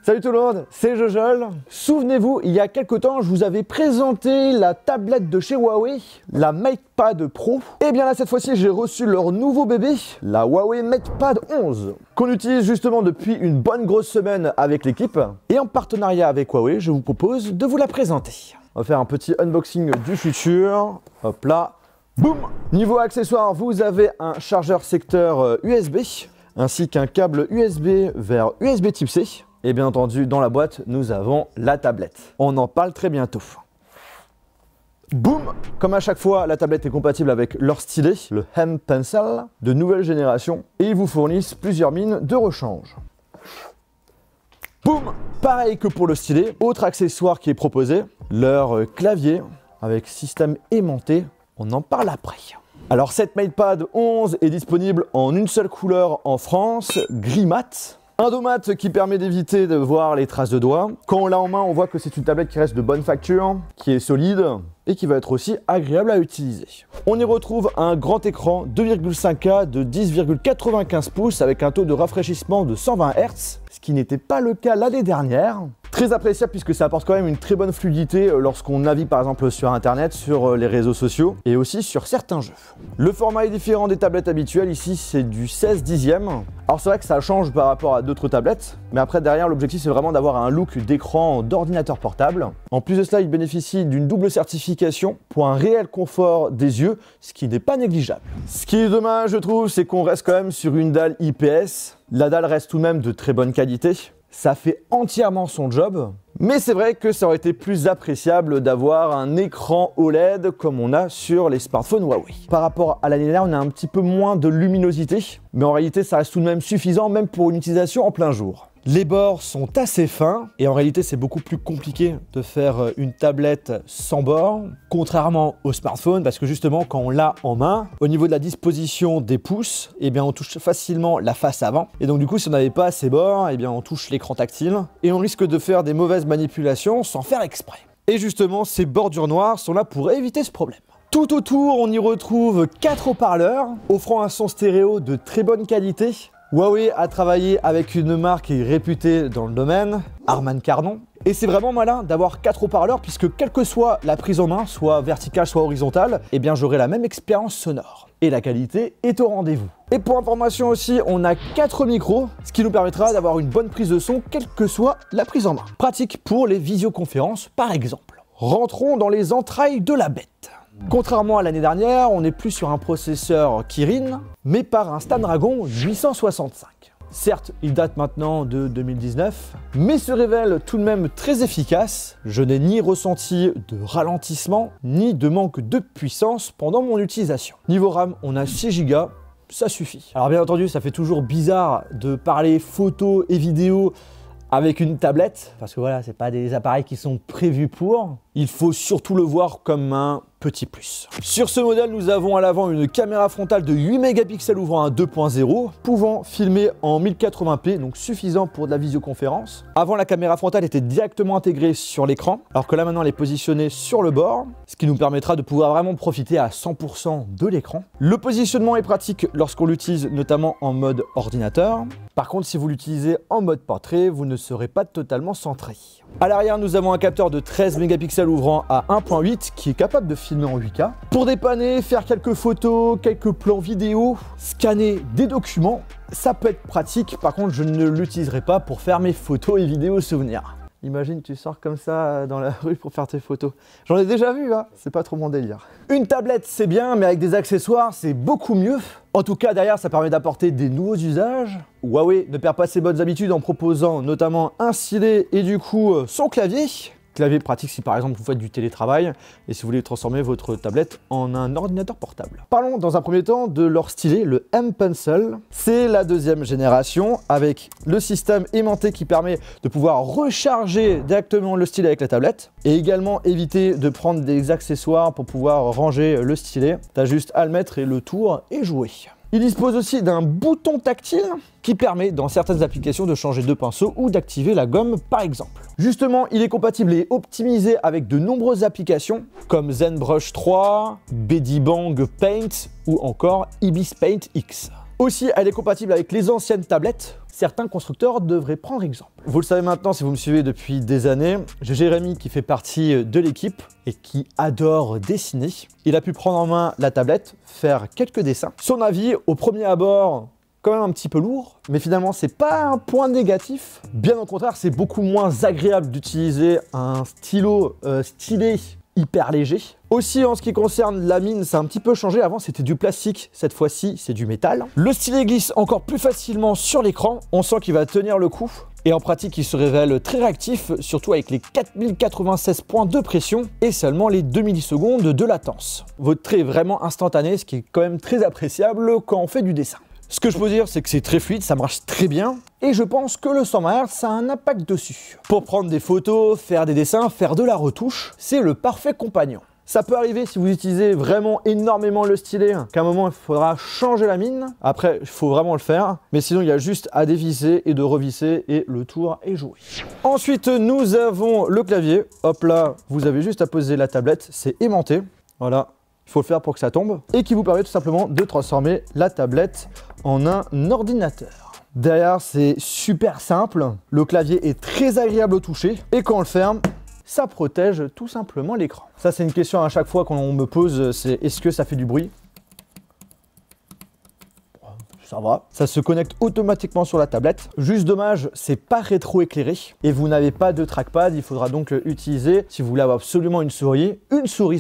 Salut tout le monde, c'est Jojol. Souvenez-vous, il y a quelques temps, je vous avais présenté la tablette de chez Huawei, la MatePad Pro. Et bien là, cette fois-ci, j'ai reçu leur nouveau bébé, la Huawei MatePad 11, qu'on utilise justement depuis une bonne grosse semaine avec l'équipe. Et en partenariat avec Huawei, je vous propose de vous la présenter. On va faire un petit unboxing du futur. Hop là, boum. Niveau accessoires, vous avez un chargeur secteur USB, ainsi qu'un câble USB vers USB type C. Et bien entendu, dans la boîte, nous avons la tablette. On en parle très bientôt. Boum! Comme à chaque fois, la tablette est compatible avec leur stylet, le M Pencil de nouvelle génération, et ils vous fournissent plusieurs mines de rechange. Boum! Pareil que pour le stylet, autre accessoire qui est proposé, leur clavier avec système aimanté. On en parle après. Alors cette MatePad 11 est disponible en une seule couleur en France, gris mat. Un dos mat qui permet d'éviter de voir les traces de doigts. Quand on l'a en main, on voit que c'est une tablette qui reste de bonne facture, qui est solide et qui va être aussi agréable à utiliser. On y retrouve un grand écran 2,5K de 10,95 pouces avec un taux de rafraîchissement de 120 Hz, ce qui n'était pas le cas l'année dernière. Très appréciable puisque ça apporte quand même une très bonne fluidité lorsqu'on navigue par exemple sur internet, sur les réseaux sociaux et aussi sur certains jeux. Le format est différent des tablettes habituelles, ici c'est du 16/10. Alors c'est vrai que ça change par rapport à d'autres tablettes, mais après derrière l'objectif c'est vraiment d'avoir un look d'écran d'ordinateur portable. En plus de cela, il bénéficie d'une double certification pour un réel confort des yeux, ce qui n'est pas négligeable. Ce qui est dommage je trouve, c'est qu'on reste quand même sur une dalle IPS. La dalle reste tout de même de très bonne qualité. Ça fait entièrement son job, mais c'est vrai que ça aurait été plus appréciable d'avoir un écran OLED comme on a sur les smartphones Huawei. Par rapport à l'année dernière, on a un petit peu moins de luminosité, mais en réalité ça reste tout de même suffisant, même pour une utilisation en plein jour. Les bords sont assez fins et en réalité c'est beaucoup plus compliqué de faire une tablette sans bord, contrairement au smartphone, parce que justement quand on l'a en main, au niveau de la disposition des pouces, eh bien on touche facilement la face avant. Et donc du coup si on n'avait pas ces bords, eh bien on touche l'écran tactile et on risque de faire des mauvaises manipulations sans faire exprès. Et justement ces bordures noires sont là pour éviter ce problème. Tout autour on y retrouve 4 haut-parleurs offrant un son stéréo de très bonne qualité. Huawei a travaillé avec une marque qui est réputée dans le domaine, Harman Kardon. Et c'est vraiment malin d'avoir 4 haut-parleurs puisque quelle que soit la prise en main, soit verticale, soit horizontale, eh bien j'aurai la même expérience sonore. Et la qualité est au rendez-vous. Et pour information aussi, on a 4 micros, ce qui nous permettra d'avoir une bonne prise de son, quelle que soit la prise en main. Pratique pour les visioconférences par exemple. Rentrons dans les entrailles de la bête. Contrairement à l'année dernière, on n'est plus sur un processeur Kirin, mais par un Snapdragon 865. Certes, il date maintenant de 2019, mais se révèle tout de même très efficace. Je n'ai ni ressenti de ralentissement, ni de manque de puissance pendant mon utilisation. Niveau RAM, on a 6 Go, ça suffit. Alors bien entendu, ça fait toujours bizarre de parler photos et vidéos avec une tablette, parce que voilà, c'est pas des appareils qui sont prévus pour. Il faut surtout le voir comme un petit plus. Sur ce modèle, nous avons à l'avant une caméra frontale de 8 mégapixels ouvrant à 2.0, pouvant filmer en 1080p, donc suffisant pour de la visioconférence. Avant, la caméra frontale était directement intégrée sur l'écran, alors que là maintenant elle est positionnée sur le bord, ce qui nous permettra de pouvoir vraiment profiter à 100% de l'écran. Le positionnement est pratique lorsqu'on l'utilise notamment en mode ordinateur. Par contre, si vous l'utilisez en mode portrait, vous ne serez pas totalement centré. À l'arrière, nous avons un capteur de 13 mégapixels ouvrant à 1.8 qui est capable de filmer en 8K. Pour dépanner, faire quelques photos, quelques plans vidéo, scanner des documents, ça peut être pratique. Par contre, je ne l'utiliserai pas pour faire mes photos et vidéos souvenirs. Imagine, tu sors comme ça dans la rue pour faire tes photos. J'en ai déjà vu, hein. C'est pas trop mon délire. Une tablette, c'est bien, mais avec des accessoires, c'est beaucoup mieux. En tout cas, derrière, ça permet d'apporter des nouveaux usages. Huawei ne perd pas ses bonnes habitudes en proposant notamment un stylet et du coup son clavier. Clavier pratique si par exemple vous faites du télétravail et si vous voulez transformer votre tablette en un ordinateur portable. Parlons dans un premier temps de leur stylet, le M Pencil. C'est la deuxième génération avec le système aimanté qui permet de pouvoir recharger directement le stylet avec la tablette et également éviter de prendre des accessoires pour pouvoir ranger le stylet. T'as juste à le mettre et le tour est joué. Il dispose aussi d'un bouton tactile qui permet dans certaines applications de changer de pinceau ou d'activer la gomme par exemple. Justement, il est compatible et optimisé avec de nombreuses applications comme ZenBrush 3, Bedibang Paint ou encore Ibis Paint X. Aussi, elle est compatible avec les anciennes tablettes, certains constructeurs devraient prendre exemple. Vous le savez maintenant si vous me suivez depuis des années, j'ai Jérémy qui fait partie de l'équipe et qui adore dessiner. Il a pu prendre en main la tablette, faire quelques dessins. Son avis, au premier abord, quand même un petit peu lourd, mais finalement c'est pas un point négatif. Bien au contraire, c'est beaucoup moins agréable d'utiliser un stylo stylé hyper léger. Aussi en ce qui concerne la mine, ça a un petit peu changé. Avant c'était du plastique, cette fois-ci c'est du métal. Le stylet glisse encore plus facilement sur l'écran. On sent qu'il va tenir le coup. Et en pratique, il se révèle très réactif, surtout avec les 4096 points de pression et seulement les 2 millisecondes de latence. Votre trait est vraiment instantané, ce qui est quand même très appréciable quand on fait du dessin. Ce que je peux dire, c'est que c'est très fluide, ça marche très bien. Et je pense que le 120 Hz a un impact dessus. Pour prendre des photos, faire des dessins, faire de la retouche, c'est le parfait compagnon. Ça peut arriver si vous utilisez vraiment énormément le stylet, qu'à un moment il faudra changer la mine. Après, il faut vraiment le faire. Mais sinon, il y a juste à dévisser et de revisser et le tour est joué. Ensuite, nous avons le clavier. Hop là, vous avez juste à poser la tablette, c'est aimanté. Voilà, il faut le faire pour que ça tombe. Et qui vous permet tout simplement de transformer la tablette en un ordinateur. Derrière, c'est super simple. Le clavier est très agréable au toucher. Et quand on le ferme, ça protège tout simplement l'écran. Ça, c'est une question à chaque fois qu'on me pose, c'est est-ce que ça fait du bruit? Ça va. Ça se connecte automatiquement sur la tablette. Juste dommage, c'est pas rétro-éclairé et vous n'avez pas de trackpad. Il faudra donc utiliser, si vous voulez avoir absolument une souris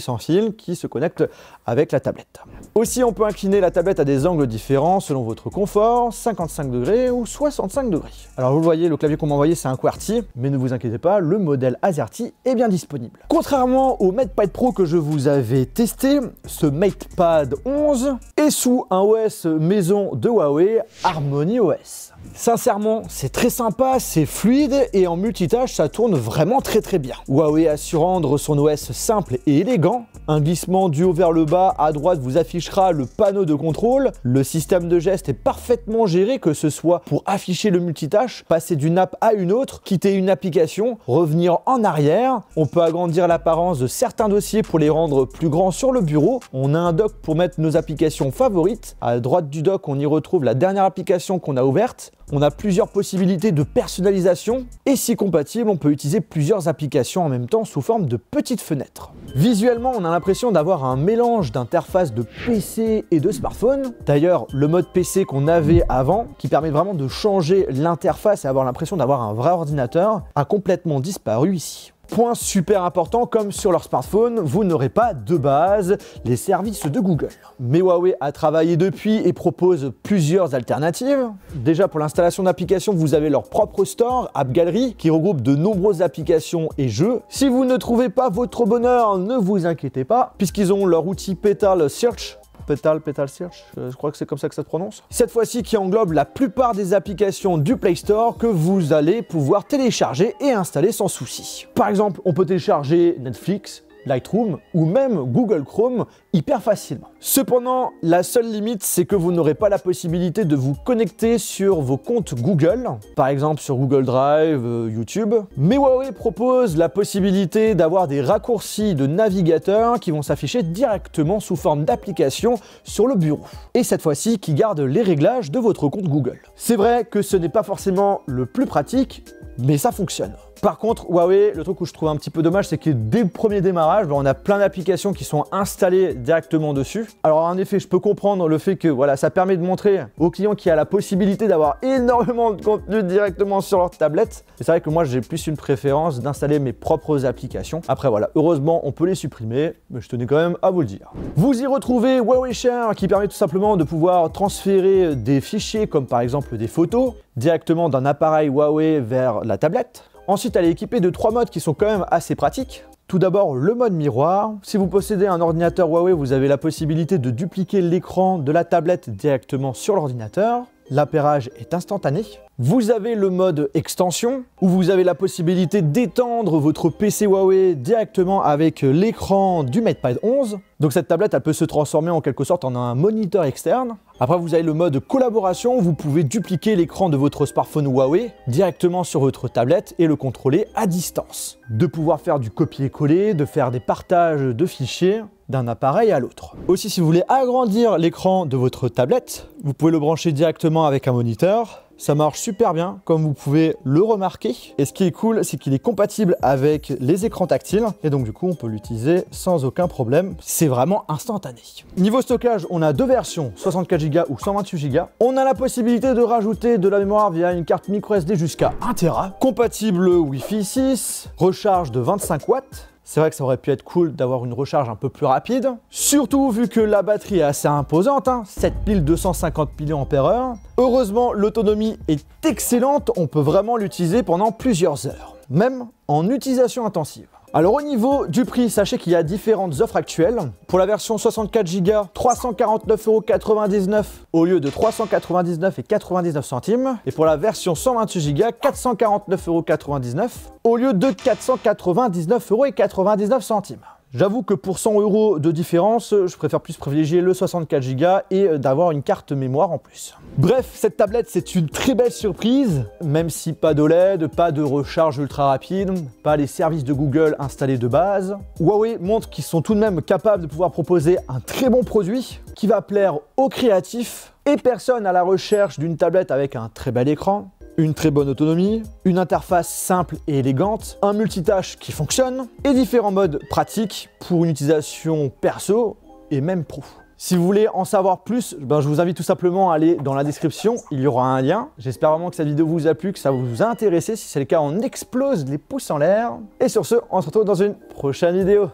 sans fil qui se connecte avec la tablette. Aussi, on peut incliner la tablette à des angles différents selon votre confort, 55 degrés ou 65 degrés. Alors vous le voyez, le clavier qu'on m'a envoyé, c'est un QWERTY, mais ne vous inquiétez pas, le modèle AZERTY est bien disponible. Contrairement au MatePad Pro que je vous avais testé, ce MatePad 11 est sous un OS maison de Huawei, HarmonyOS. Sincèrement, c'est très sympa, c'est fluide et en multitâche, ça tourne vraiment très bien. Huawei a su rendre son OS simple et élégant. Un glissement du haut vers le bas, à droite vous affichera le panneau de contrôle. Le système de gestes est parfaitement géré, que ce soit pour afficher le multitâche, passer d'une app à une autre, quitter une application, revenir en arrière. On peut agrandir l'apparence de certains dossiers pour les rendre plus grands sur le bureau. On a un dock pour mettre nos applications favorites. À droite du dock, on y retrouve la dernière application qu'on a ouverte. On a plusieurs possibilités de personnalisation et si compatible, on peut utiliser plusieurs applications en même temps sous forme de petites fenêtres. Visuellement, on a l'impression d'avoir un mélange d'interface de PC et de smartphone. D'ailleurs, le mode PC qu'on avait avant, qui permet vraiment de changer l'interface et avoir l'impression d'avoir un vrai ordinateur, a complètement disparu ici. Point super important, comme sur leur smartphone, vous n'aurez pas de base les services de Google. Mais Huawei a travaillé depuis et propose plusieurs alternatives. Déjà pour l'installation d'applications, vous avez leur propre store, App Gallery, qui regroupe de nombreuses applications et jeux. Si vous ne trouvez pas votre bonheur, ne vous inquiétez pas, puisqu'ils ont leur outil Petal Search. Petal Search, je crois que c'est comme ça que ça se prononce. Cette fois-ci qui englobe la plupart des applications du Play Store que vous allez pouvoir télécharger et installer sans souci. Par exemple, on peut télécharger Netflix, Lightroom ou même Google Chrome hyper facilement. Cependant, la seule limite, c'est que vous n'aurez pas la possibilité de vous connecter sur vos comptes Google, par exemple sur Google Drive, YouTube. Mais Huawei propose la possibilité d'avoir des raccourcis de navigateur qui vont s'afficher directement sous forme d'application sur le bureau. Et cette fois-ci, qui gardent les réglages de votre compte Google. C'est vrai que ce n'est pas forcément le plus pratique, mais ça fonctionne. Par contre, Huawei, le truc où je trouve un petit peu dommage, c'est que dès le premier démarrage, on a plein d'applications qui sont installées directement dessus. Alors en effet, je peux comprendre le fait que voilà, ça permet de montrer aux clients qu'il y a la possibilité d'avoir énormément de contenu directement sur leur tablette. Et c'est vrai que moi, j'ai plus une préférence d'installer mes propres applications. Après voilà, heureusement, on peut les supprimer, mais je tenais quand même à vous le dire. Vous y retrouvez Huawei Share qui permet tout simplement de pouvoir transférer des fichiers comme par exemple des photos directement d'un appareil Huawei vers la tablette. Ensuite, elle est équipée de 3 modes qui sont quand même assez pratiques. Tout d'abord, le mode miroir. Si vous possédez un ordinateur Huawei, vous avez la possibilité de dupliquer l'écran de la tablette directement sur l'ordinateur. L'appairage est instantané. Vous avez le mode extension, où vous avez la possibilité d'étendre votre PC Huawei directement avec l'écran du MatePad 11. Donc cette tablette, elle peut se transformer en quelque sorte en un moniteur externe. Après, vous avez le mode collaboration, où vous pouvez dupliquer l'écran de votre smartphone Huawei directement sur votre tablette et le contrôler à distance. De pouvoir faire du copier-coller, de faire des partages de fichiers d'un appareil à l'autre. Aussi, si vous voulez agrandir l'écran de votre tablette, vous pouvez le brancher directement avec un moniteur. ça marche super bien, comme vous pouvez le remarquer. Et ce qui est cool, c'est qu'il est compatible avec les écrans tactiles. Et donc du coup, on peut l'utiliser sans aucun problème. C'est vraiment instantané. Niveau stockage, on a deux versions, 64 Go ou 128 Go. On a la possibilité de rajouter de la mémoire via une carte micro SD jusqu'à 1 Tera. Compatible Wi-Fi 6, recharge de 25 watts. C'est vrai que ça aurait pu être cool d'avoir une recharge un peu plus rapide, surtout vu que la batterie est assez imposante, 7250 mAh. Heureusement, l'autonomie est excellente, on peut vraiment l'utiliser pendant plusieurs heures, même en utilisation intensive. Alors au niveau du prix, sachez qu'il y a différentes offres actuelles. Pour la version 64 Go, 349,99 € au lieu de 399,99 €. Et pour la version 128 Go, 449,99 € au lieu de 499,99 €. J'avoue que pour 100 € de différence, je préfère plus privilégier le 64 Go et d'avoir une carte mémoire en plus. Bref, cette tablette, c'est une très belle surprise, même si pas d'OLED, pas de recharge ultra rapide, pas les services de Google installés de base. Huawei montre qu'ils sont tout de même capables de pouvoir proposer un très bon produit qui va plaire aux créatifs et personne à la recherche d'une tablette avec un très bel écran, une très bonne autonomie, une interface simple et élégante, un multitâche qui fonctionne et différents modes pratiques pour une utilisation perso et même pro. Si vous voulez en savoir plus, je vous invite tout simplement à aller dans la description, il y aura un lien. J'espère vraiment que cette vidéo vous a plu, que ça vous a intéressé. Si c'est le cas, on explose les pouces en l'air. Et sur ce, on se retrouve dans une prochaine vidéo.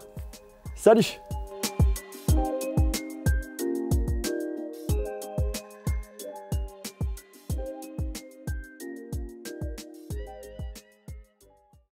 Salut!